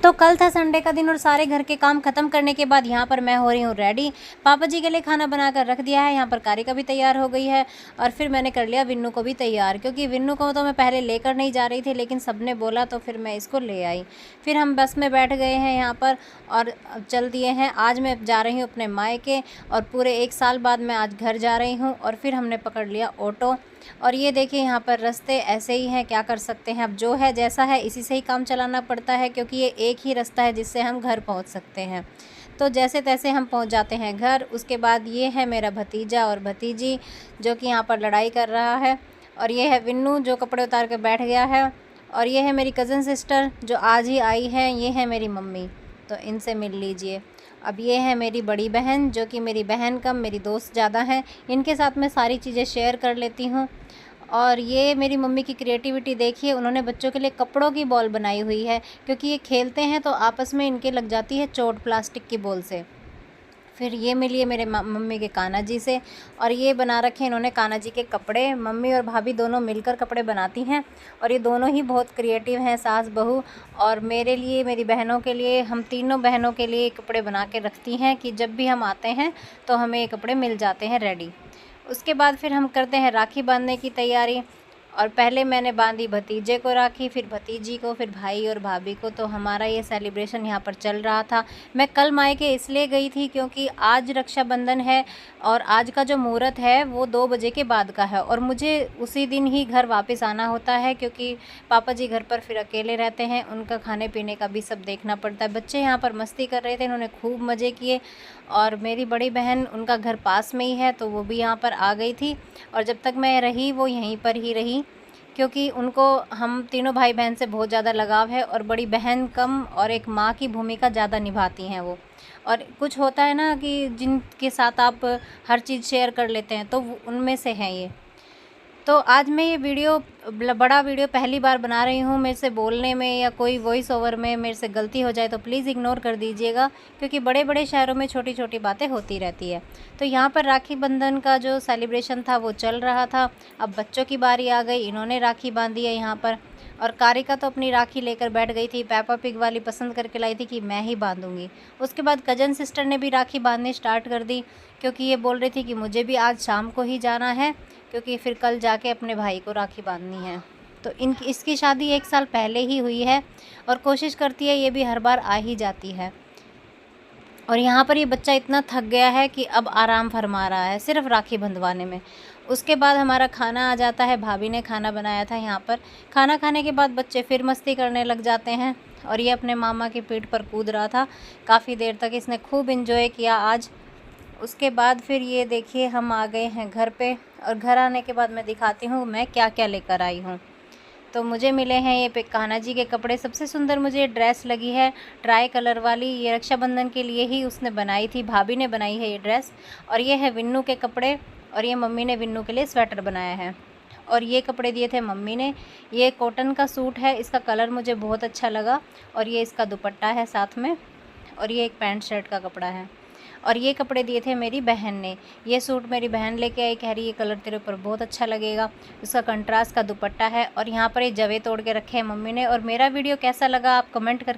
तो कल था संडे का दिन और सारे घर के काम खत्म करने के बाद यहाँ पर मैं हो रही हूँ रेडी। पापा जी के लिए खाना बनाकर रख दिया है, यहाँ पर कारिका भी तैयार हो गई है और फिर मैंने कर लिया विन्नू को भी तैयार, क्योंकि विन्नू को तो मैं पहले लेकर नहीं जा रही थी लेकिन सबने बोला तो फिर मैं इसको ले आई। फिर हम बस में बैठ गए हैं यहाँ पर और चल दिए हैं। आज मैं जा रही हूँ अपने मायके और पूरे 1 साल बाद मैं आज घर जा रही हूँ और फिर हमने पकड़ लिया ऑटो। और ये देखिए यहाँ पर रास्ते ऐसे ही हैं, क्या कर सकते हैं, अब जो है जैसा है इसी से ही काम चलाना पड़ता है, क्योंकि ये एक ही रास्ता है जिससे हम घर पहुँच सकते हैं। तो जैसे तैसे हम पहुँच जाते हैं घर। उसके बाद ये है मेरा भतीजा और भतीजी जो कि यहाँ पर लड़ाई कर रहा है, और ये है विन्नू जो कपड़े उतार के बैठ गया है, और ये है मेरी कज़न सिस्टर जो आज ही आई है, ये है मेरी मम्मी, तो इनसे मिल लीजिए। अब ये है मेरी बड़ी बहन जो कि मेरी बहन कम मेरी दोस्त ज़्यादा है, इनके साथ मैं सारी चीज़ें शेयर कर लेती हूँ। और ये मेरी मम्मी की क्रिएटिविटी देखिए, उन्होंने बच्चों के लिए कपड़ों की बॉल बनाई हुई है, क्योंकि ये खेलते हैं तो आपस में इनके लग जाती है चोट प्लास्टिक की बॉल से। फिर ये मिली है मेरे मम्मी के कान्हा जी से, और ये बना रखे इन्होंने कान्हा जी के कपड़े। मम्मी और भाभी दोनों मिलकर कपड़े बनाती हैं और ये दोनों ही बहुत क्रिएटिव हैं, सास बहू। और मेरे लिए, मेरी बहनों के लिए, हम तीनों बहनों के लिए कपड़े बना के रखती हैं कि जब भी हम आते हैं तो हमें ये कपड़े मिल जाते हैं रेडी। उसके बाद फिर हम करते हैं राखी बांधने की तैयारी, और पहले मैंने बांधी भतीजे को राखी, फिर भतीजी को, फिर भाई और भाभी को। तो हमारा ये सेलिब्रेशन यहाँ पर चल रहा था। मैं कल मायके इसलिए गई थी क्योंकि आज रक्षाबंधन है और आज का जो मुहूर्त है वो 2 बजे के बाद का है, और मुझे उसी दिन ही घर वापस आना होता है, क्योंकि पापा जी घर पर फिर अकेले रहते हैं, उनका खाने पीने का भी सब देखना पड़ता है। बच्चे यहाँ पर मस्ती कर रहे थे, इन्होंने खूब मज़े किए, और मेरी बड़ी बहन, उनका घर पास में ही है तो वो भी यहाँ पर आ गई थी, और जब तक मैं रही वो यहीं पर ही रही, क्योंकि उनको हम तीनों भाई बहन से बहुत ज़्यादा लगाव है, और बड़ी बहन कम और एक माँ की भूमिका ज़्यादा निभाती हैं वो। और कुछ होता है ना कि जिनके साथ आप हर चीज़ शेयर कर लेते हैं, तो उनमें से हैं ये। तो आज मैं ये वीडियो, बड़ा वीडियो पहली बार बना रही हूँ। मेरे से बोलने में या कोई वॉइस ओवर में मेरे से गलती हो जाए तो प्लीज़ इग्नोर कर दीजिएगा, क्योंकि बड़े बड़े शहरों में छोटी छोटी बातें होती रहती है। तो यहाँ पर राखी बंधन का जो सेलिब्रेशन था वो चल रहा था। अब बच्चों की बारी आ गई, इन्होंने राखी बांधी है यहाँ पर, और कारिका तो अपनी राखी लेकर बैठ गई थी, पेपा पिग वाली पसंद करके लाई थी कि मैं ही बांधूंगी। उसके बाद कजन सिस्टर ने भी राखी बांधनी स्टार्ट कर दी, क्योंकि ये बोल रही थी कि मुझे भी आज शाम को ही जाना है, क्योंकि फिर कल जाके अपने भाई को राखी बांधनी है। तो इसकी शादी 1 साल पहले ही हुई है, और कोशिश करती है ये भी हर बार आ ही जाती है। और यहाँ पर ये बच्चा इतना थक गया है कि अब आराम फरमा रहा है सिर्फ राखी बंधवाने में। उसके बाद हमारा खाना आ जाता है, भाभी ने खाना बनाया था यहाँ पर। खाना खाने के बाद बच्चे फिर मस्ती करने लग जाते हैं, और ये अपने मामा की पीठ पर कूद रहा था काफ़ी देर तक, इसने खूब इन्जॉय किया आज। उसके बाद फिर ये देखिए हम आ गए हैं घर पे, और घर आने के बाद मैं दिखाती हूँ मैं क्या क्या लेकर आई हूँ। तो मुझे मिले हैं ये पे कान्हा जी के कपड़े। सबसे सुंदर मुझे ये ड्रेस लगी है, ट्राई कलर वाली, ये रक्षाबंधन के लिए ही उसने बनाई थी, भाभी ने बनाई है ये ड्रेस। और ये है विन्नू के कपड़े, और ये मम्मी ने विन्नू के लिए स्वेटर बनाया है। और ये कपड़े दिए थे मम्मी ने, ये कॉटन का सूट है, इसका कलर मुझे बहुत अच्छा लगा, और ये इसका दुपट्टा है साथ में, और ये एक पैंट शर्ट का कपड़ा है। और ये कपड़े दिए थे मेरी बहन ने, ये सूट मेरी बहन लेके आई, कह रही ये कलर तेरे ऊपर बहुत अच्छा लगेगा, इसका कंट्रास्ट का दुपट्टा है। और यहाँ पर ये जवे तोड़ के रखे हैं मम्मी ने। और मेरा वीडियो कैसा लगा आप कमेंट करके